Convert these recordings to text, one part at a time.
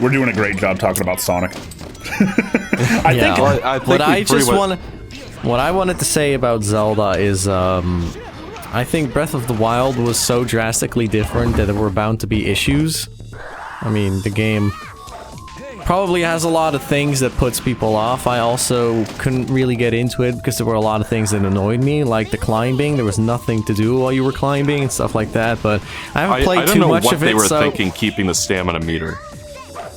We're doing a great job talking about Sonic. What I wanted to say about Zelda is, I think Breath of the Wild was so drastically different that there were bound to be issues. I mean, the game probably has a lot of things that puts people off. I also couldn't really get into it because there were a lot of things that annoyed me, like the climbing. There was nothing to do while you were climbing and stuff like that, but I haven't played too much of it, I don't know what they were thinking keeping the stamina meter.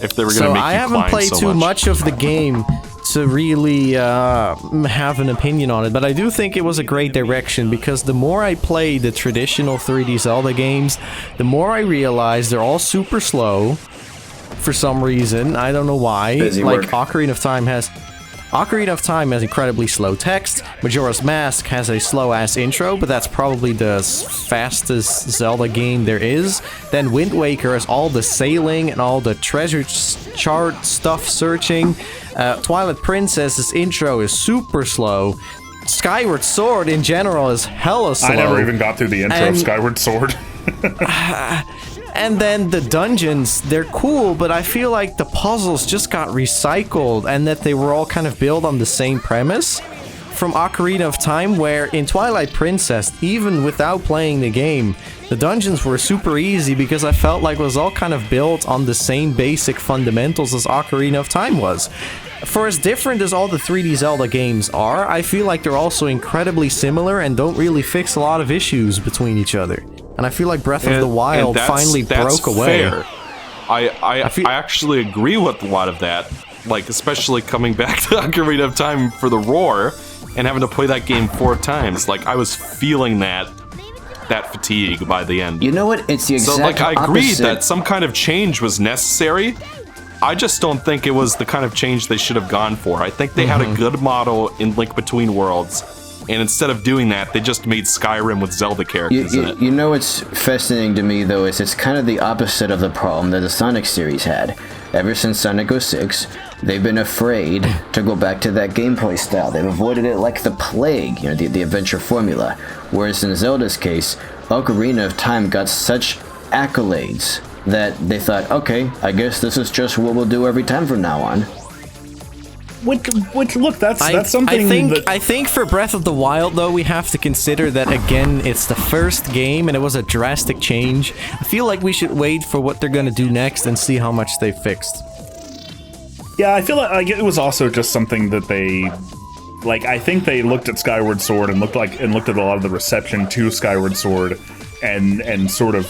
If they were going to make you climb so much. I haven't played too much of the game to really have an opinion on it, but I do think it was a great direction, because the more I play the traditional 3D Zelda games, the more I realize they're all super slow for some reason. I don't know why. Like Ocarina of Time has incredibly slow text. Majora's Mask has a slow-ass intro, but that's probably the fastest Zelda game there is. Then Wind Waker has all the sailing and all the treasure chart stuff searching. Twilight Princess's intro is super slow. Skyward Sword in general is hella slow. I never even got through the intro of Skyward Sword. And then the dungeons, they're cool, but I feel like the puzzles just got recycled, and that they were all kind of built on the same premise from Ocarina of Time, where in Twilight Princess, even without playing the game, the dungeons were super easy because I felt like it was all kind of built on the same basic fundamentals as Ocarina of Time was. For as different as all the 3D Zelda games are, I feel like they're also incredibly similar and don't really fix a lot of issues between each other. And I feel like Breath of the Wild finally broke away. Fair. I actually agree with a lot of that. Like, especially coming back to Ocarina of Time for the Roar and having to play that game 4 times. Like, I was feeling that fatigue by the end. You know what? It's the exact opposite. So, like, I agree that some kind of change was necessary. I just don't think it was the kind of change they should have gone for. I think they had a good model in Link Between Worlds, and instead of doing that, they just made Skyrim with Zelda characters in it. You know what's fascinating to me, though, is it's kind of the opposite of the problem that the Sonic series had. Ever since Sonic 06, they've been afraid to go back to that gameplay style. They've avoided it like the plague, you know, the adventure formula. Whereas in Zelda's case, Ocarina of Time got such accolades that they thought, okay, I guess this is just what we'll do every time from now on. Which look, that's something. I think for Breath of the Wild, though, we have to consider that again, it's the first game and it was a drastic change. I feel like we should wait for what they're gonna do next and see how much they fixed. Yeah, I feel like it was also just something that they, like, I think they looked at Skyward Sword and looked at a lot of the reception to Skyward Sword, and sort of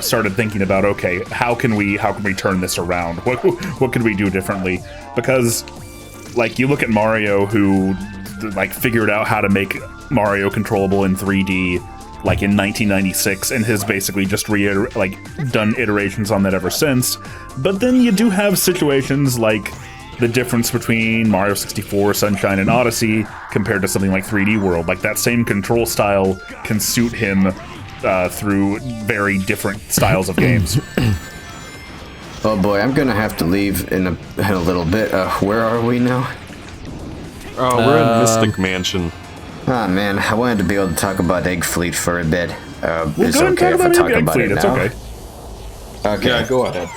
started thinking about, okay, how can we turn this around? What could we do differently? Because, like, you look at Mario, who, like, figured out how to make Mario controllable in 3D, like, in 1996, and has basically just done iterations on that ever since. But then you do have situations like the difference between Mario 64, Sunshine, and Odyssey compared to something like 3D World. Like, that same control style can suit him through very different styles of games. Oh boy, I'm gonna have to leave in a little bit. Where are we now? Oh, we're in Mystic Mansion. Ah man, I wanted to be able to talk about Egg Fleet for a bit. It's go okay if I talk about it It's now? okay. Okay. Yeah, go ahead.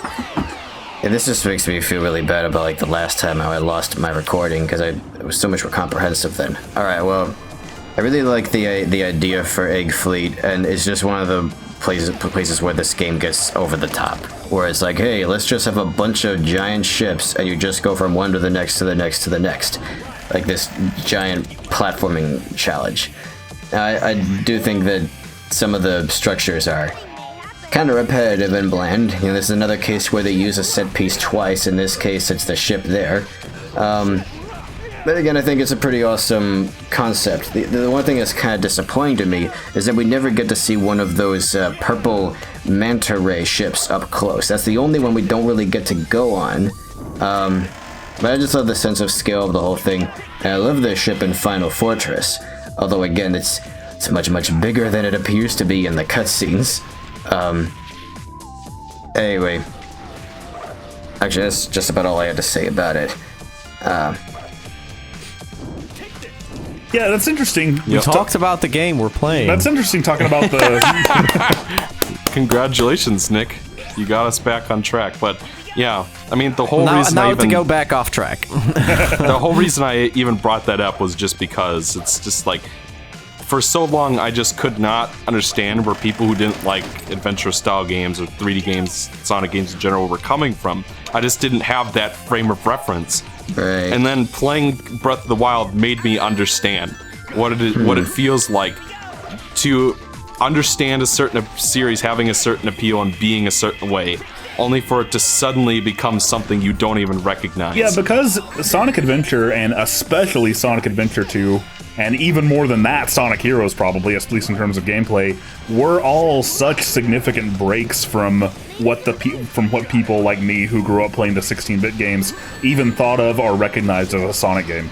Yeah, this just makes me feel really bad about, like, the last time how I lost my recording, because it was so much more comprehensive then. Alright, well, I really like the idea for Egg Fleet, and it's just one of the places where this game gets over the top. Where it's like, hey, let's just have a bunch of giant ships, and you just go from one to the next to the next to the next. Like this giant platforming challenge. I do think that some of the structures are kind of repetitive and bland. You know, this is another case where they use a set piece twice. In this case, it's the ship there. But again, I think it's a pretty awesome concept. The one thing that's kind of disappointing to me is that we never get to see one of those purple manta ray ships up close. That's the only one we don't really get to go on. But I just love the sense of scale of the whole thing. And I love the ship in Final Fortress. Although again, it's much, much bigger than it appears to be in the cutscenes. Anyway. Actually, that's just about all I had to say about it. Yeah, that's interesting. We talked about the game we're playing. That's interesting talking about the... Congratulations, Nick. You got us back on track. But Yeah, I mean, the whole Now, reason now I even to go back off track. the whole reason I even brought that up was just because it's just like, for so long I just could not understand where people who didn't like adventure-style games or 3D games, Sonic games in general, were coming from. I just didn't have that frame of reference. Right. And then playing Breath of the Wild made me understand what it feels like to understand a certain series having a certain appeal and being a certain way, only for it to suddenly become something you don't even recognize. Yeah, because Sonic Adventure, and especially Sonic Adventure 2, and even more than that, Sonic Heroes probably, at least in terms of gameplay, were all such significant breaks from what people like me who grew up playing the 16-bit games even thought of or recognized as a Sonic game.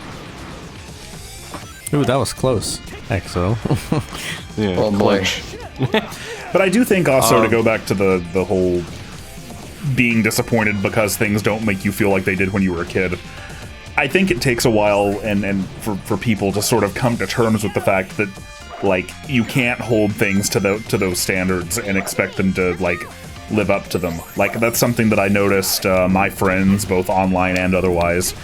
Ooh, that was close. XO. Yeah, Oh boy. But I do think also, to go back to the whole being disappointed because things don't make you feel like they did when you were a kid, I think it takes a while and for people to sort of come to terms with the fact that, like, you can't hold things to those standards and expect them to, like, live up to them. Like, that's something that I noticed my friends, both online and otherwise,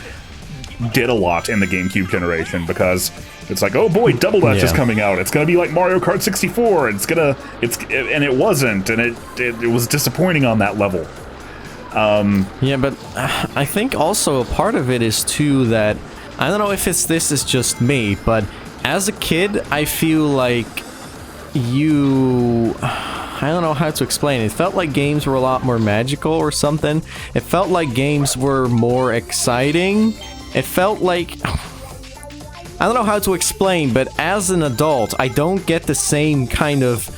did a lot in the GameCube generation, because it's like, oh boy, Double Dash is coming out. It's gonna be like Mario Kart 64. And it wasn't, and it was disappointing on that level. Yeah, but I think also a part of it is too that, I don't know if this is just me, but as a kid, I feel like I don't know how to explain it. It felt like games were a lot more magical or something. It felt like games were more exciting. It felt like, I don't know how to explain, but as an adult, I don't get the same kind of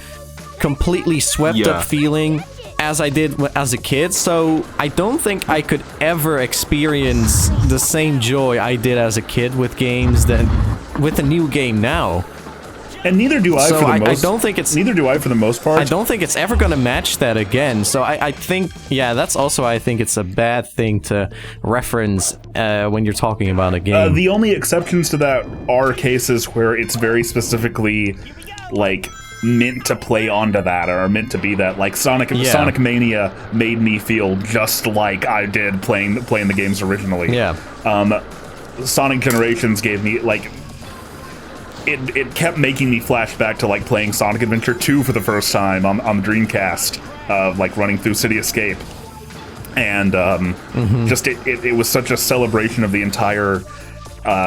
completely swept up feeling as I did as a kid, so I don't think I could ever experience the same joy I did as a kid with games with a new game now. And neither do I. So for the most. I don't think it's. Neither do I for the most part. I don't think it's ever gonna match that again. So I think, yeah, that's also, I think it's a bad thing to reference when you're talking about a game. The only exceptions to that are cases where it's very specifically, like, meant to play onto that or meant to be that. Like Sonic Mania made me feel just like I did playing the games originally. Yeah. Sonic Generations gave me, like, it kept making me flash back to, like, playing Sonic Adventure 2 for the first time on the Dreamcast, like running through City Escape. And just it was such a celebration of the entire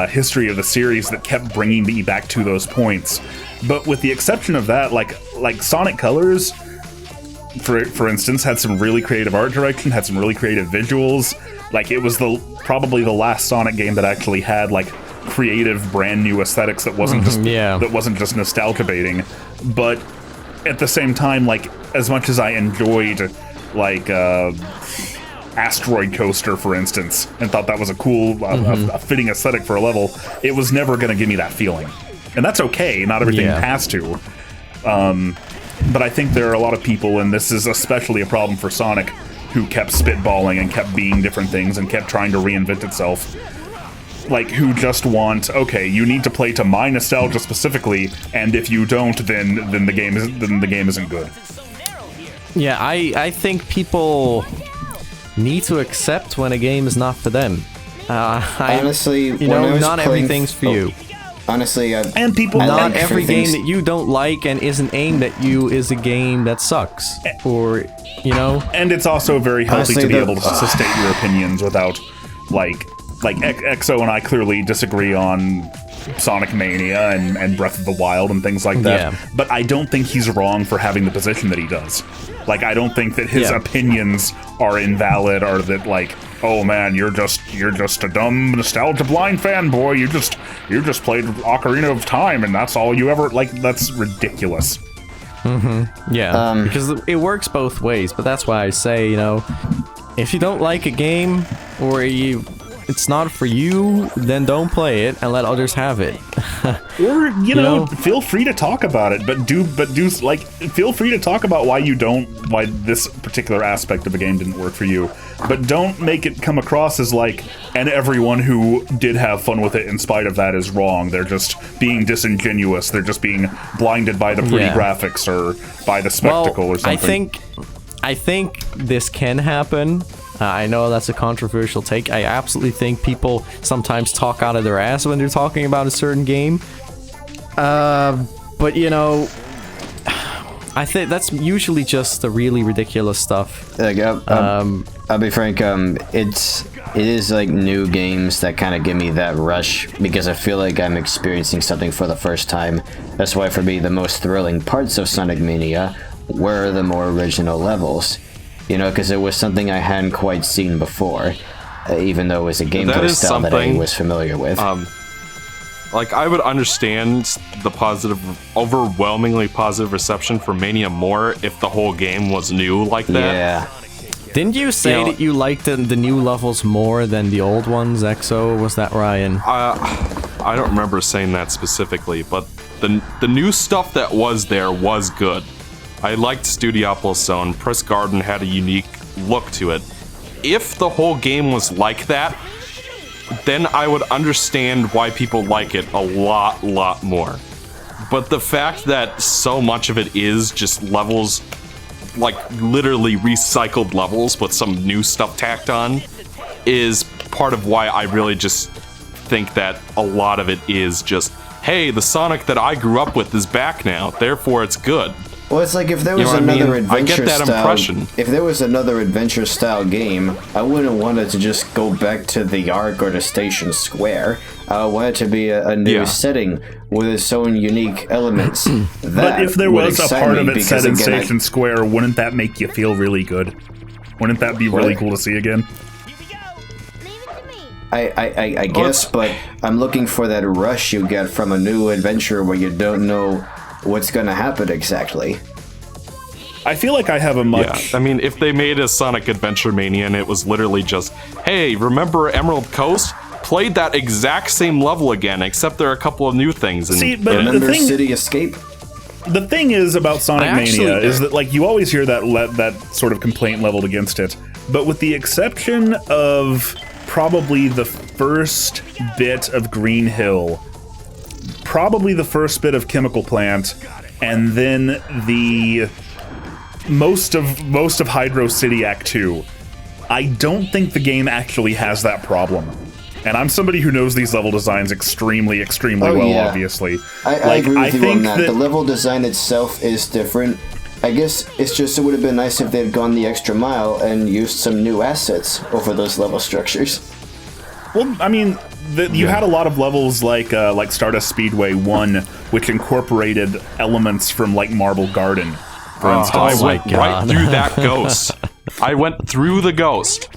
history of the series that kept bringing me back to those points. But with the exception of that, like Sonic Colors, for instance, had some really creative art direction, had some really creative visuals. Like, it was probably the last Sonic game that actually had, like, creative, brand new aesthetics that wasn't just nostalgia baiting. But at the same time, like, as much as I enjoyed, like, Asteroid Coaster, for instance, and thought that was a cool, a fitting aesthetic for a level, it was never going to give me that feeling. And that's okay, not everything has to. But I think there are a lot of people, and this is especially a problem for Sonic, who kept spitballing and kept being different things and kept trying to reinvent itself. Like, who just want, okay, you need to play to my nostalgia specifically, and if you don't, then the game isn't good. Yeah, I think people need to accept when a game is not for them. Honestly, not everything's for you. Honestly, and people, not every game that you don't like and isn't aimed at you is a game that sucks, or And it's also very healthy to be able to state your opinions without, like EXO and I clearly disagree on Sonic Mania and Breath of the Wild and things like that. Yeah. But I don't think he's wrong for having the position that he does. Like, I don't think that his opinions are invalid, or that, like, oh man, you're just a dumb nostalgia blind fanboy. You just played Ocarina of Time and that's all you ever, like, that's ridiculous. Yeah, because it works both ways, but that's why I say, if you don't like a game or it's not for you, then don't play it and let others have it. Or, feel free to talk about it, but feel free to talk about why this particular aspect of a game didn't work for you. But don't make it come across as like, and everyone who did have fun with it in spite of that is wrong. They're just being disingenuous. They're just being blinded by the pretty graphics or by the spectacle or something. I think this can happen. I know that's a controversial take. I absolutely think people sometimes talk out of their ass when they're talking about a certain game. But, you know, I think that's usually just the really ridiculous stuff. I'll be frank, it is like new games that kind of give me that rush because I feel like I'm experiencing something for the first time. That's why for me the most thrilling parts of Sonic Mania were the more original levels. You know, because it was something I hadn't quite seen before, even though it was a gameplay style that I was familiar with. Like, I would understand the overwhelmingly positive reception for Mania more if the whole game was new like that. Yeah. Didn't you say that you liked the new levels more than the old ones, EXO? Was that Ryan? I don't remember saying that specifically, but the new stuff that was there was good. I liked Studiopolis Zone. Press Garden had a unique look to it. If the whole game was like that, then I would understand why people like it a lot more. But the fact that so much of it is just levels, like literally recycled levels with some new stuff tacked on, is part of why I really just think that a lot of it is just, hey, the Sonic that I grew up with is back now, therefore it's good. Well, it's like if there was another adventure style. If there was another adventure style game, I wouldn't want it to just go back to the Ark or to Station Square. I want it to be a new setting with its own unique elements. But if there was a part of it set in Station Square, wouldn't that make you feel really good? Wouldn't that be really cool to see again? I guess, but I'm looking for that rush you get from a new adventure where you don't know what's gonna happen exactly. I feel like I have a much... Yeah, I mean, if they made a Sonic Adventure Mania and it was literally just, hey, remember Emerald Coast? Played that exact same level again, except there are a couple of new things. See, but remember City Escape? The thing is about Sonic Mania is that, like, you always hear that sort of complaint leveled against it, but with the exception of probably the first bit of Green Hill, probably the first bit of Chemical Plant, and then the most of Hydro City Act 2. I don't think the game actually has that problem. And I'm somebody who knows these level designs extremely well, obviously. I agree with you on that. The level design itself is different. I guess it's just it would have been nice if they'd gone the extra mile and used some new assets over those level structures. Well, I mean, you had a lot of levels like Stardust Speedway 1, which incorporated elements from like Marble Garden, for instance. I went right through that ghost. I went through the ghost.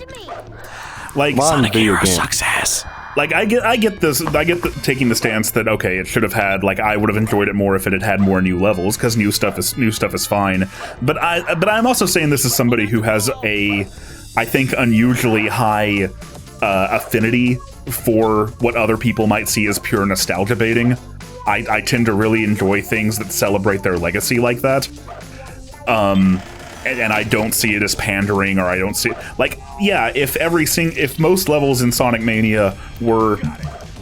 Like Sonic Hero success. Like I get taking the stance that okay, it should have had, like, I would have enjoyed it more if it had had more new levels, because new stuff is fine. But I'm also saying this as somebody who has a, I think, unusually high affinity for what other people might see as pure nostalgia baiting. I tend to really enjoy things that celebrate their legacy like that. And I don't see it as pandering, or I don't see it, like, yeah, if most levels in Sonic Mania were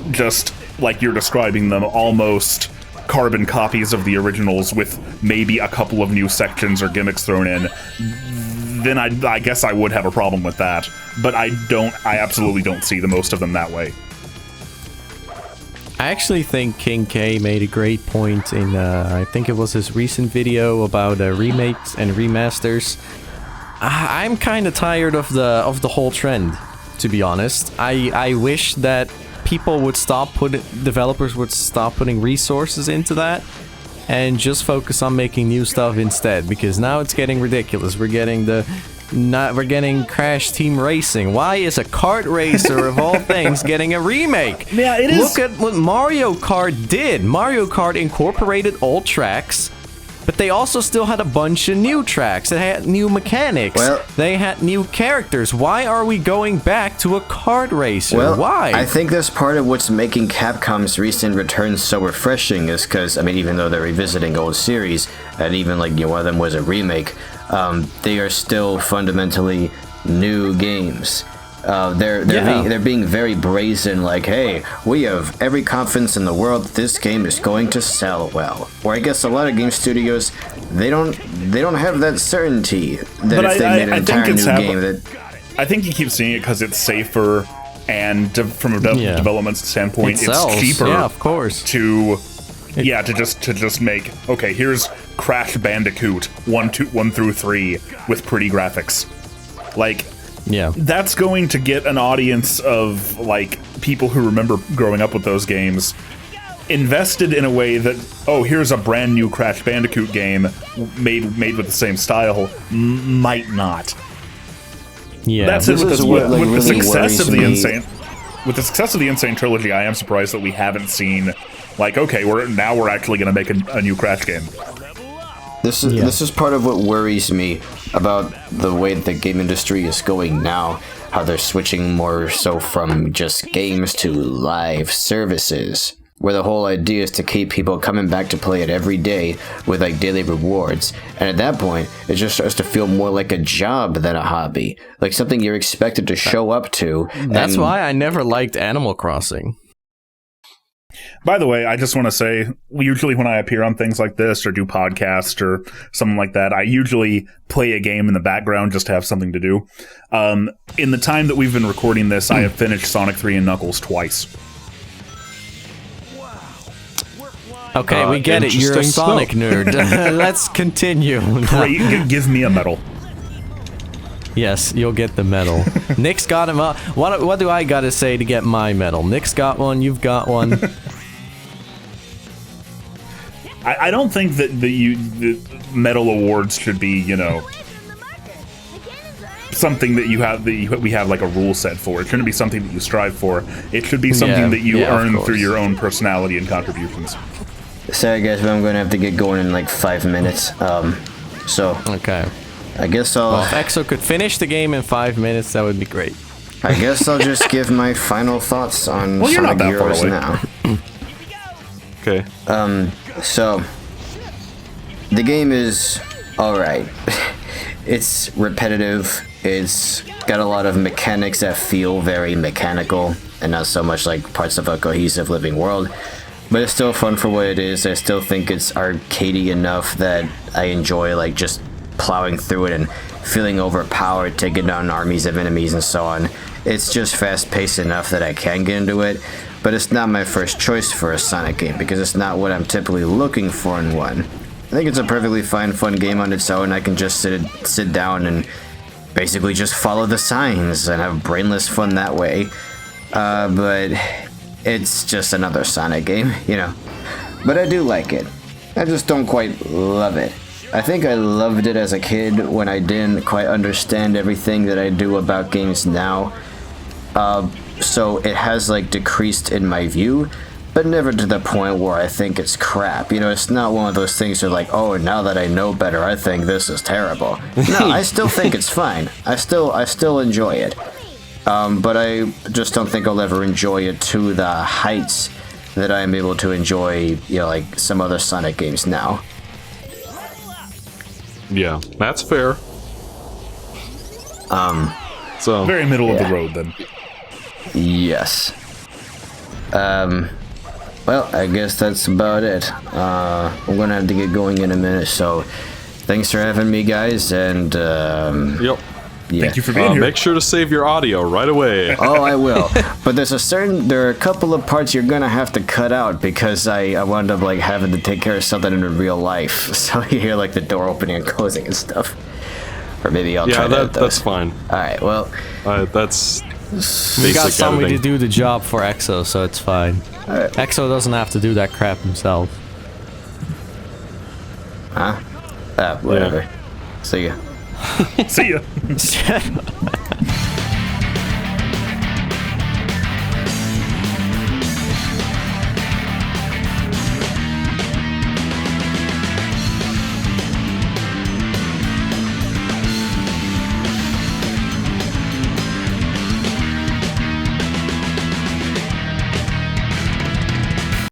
just like you're describing them, almost carbon copies of the originals with maybe a couple of new sections or gimmicks thrown in, then I guess I would have a problem with that. But I absolutely don't see the most of them that way. I actually think King K made a great point in, I think it was his recent video about remakes and remasters. I'm kind of tired of the whole trend, to be honest. I wish that developers would stop putting resources into that and just focus on making new stuff instead, because now it's getting ridiculous. We're getting Crash Team Racing. Why is a kart racer of all things getting a remake? Yeah, it is. Look at what Mario Kart did. Mario Kart incorporated old tracks, but they also still had a bunch of new tracks. It had new mechanics. Well, they had new characters. Why are we going back to a kart racer? Well, why? I think that's part of what's making Capcom's recent returns so refreshing, is because, I mean, even though they're revisiting old series, and even like, you know, one of them was a remake, they are still fundamentally new games. They're being very brazen, like, hey, we have every confidence in the world that this game is going to sell well. Or I guess a lot of game studios, they don't have that certainty that if they made an entire new game that... I think you keep seeing it because it's safer, and from a development standpoint, It sells. it's cheaper. Yeah, of course. To just make, okay, here's Crash Bandicoot 1 through 3 with pretty graphics. Like, Yeah. that's going to get an audience of, like, people who remember growing up with those games invested in a way that, oh, here's a brand new Crash Bandicoot game made with the same style, might not. Yeah. That's it This with, is this, what, with, like, with the really success of the worries me. Insane. With the success of the Insane trilogy, I am surprised that we haven't seen, like, okay, we're actually going to make a new Crash game. This is part of what worries me about the way that the game industry is going now. How they're switching more so from just games to live services, where the whole idea is to keep people coming back to play it every day with like daily rewards. And at that point, it just starts to feel more like a job than a hobby, like something you're expected to show up to. That's and- why I never liked Animal Crossing. By the way, I just want to say, usually when I appear on things like this or do podcasts or something like that, I usually play a game in the background just to have something to do. In the time that we've been recording this, I have finished Sonic 3 and Knuckles twice. Okay, we get it. You're a interesting Sonic stuff. nerd. Let's continue. Great, give me a medal. Yes, you'll get the medal. Nick's got him up. What do I gotta say to get my medal? Nick's got one. You've got one. I don't think that the medal awards should be, you know, something that we have like a rule set for. It shouldn't be something that you strive for. It should be something that you of earn course. through your own personality and contributions. Sorry guys, but I'm going to have to get going in like 5 minutes. So Okay. I guess I'll. Well, if Exo could finish the game in 5 minutes, that would be great. I guess I'll just give my final thoughts on Well, you're Sonic not that far Heroes away. now. Okay. So, the game is alright. It's repetitive, it's got a lot of mechanics that feel very mechanical, and not so much like parts of a cohesive living world. But it's still fun for what it is. I still think it's arcadey enough that I enjoy like just plowing through it and feeling overpowered, taking down armies of enemies and so on. It's just fast-paced enough that I can get into it, but it's not my first choice for a Sonic game because it's not what I'm typically looking for in one. I think it's a perfectly fine, fun game on its own. I can just sit down and basically just follow the signs and have brainless fun that way. But it's just another Sonic game, you know. But I do like it. I just don't quite love it. I think I loved it as a kid when I didn't quite understand everything that I do about games now. So it has like decreased in my view, but never to the point where I think it's crap. You know, it's not one of those things where like, oh, now that I know better, I think this is terrible. No, I still think it's fine. I still enjoy it. But I just don't think I'll ever enjoy it to the heights that I'm able to enjoy, you know, like some other Sonic games now. Yeah, that's fair. So Very middle of the Yeah. road, then. Yes. Well, I guess that's about it. I'm gonna have to get going in a minute, so thanks for having me, guys, and yep. yeah. Thank you for being here. Make sure to save your audio right away. Oh, I will. But there are a couple of parts you're gonna have to cut out because I wound up like having to take care of something in real life. So you hear like the door opening and closing and stuff. Or maybe I'll try Yeah, to edit those. that's fine. All right. Well, That's We got basic somebody to editing. do the job for Exo, so it's fine. Alright. Exo doesn't have to do that crap himself. whatever. See ya. See ya.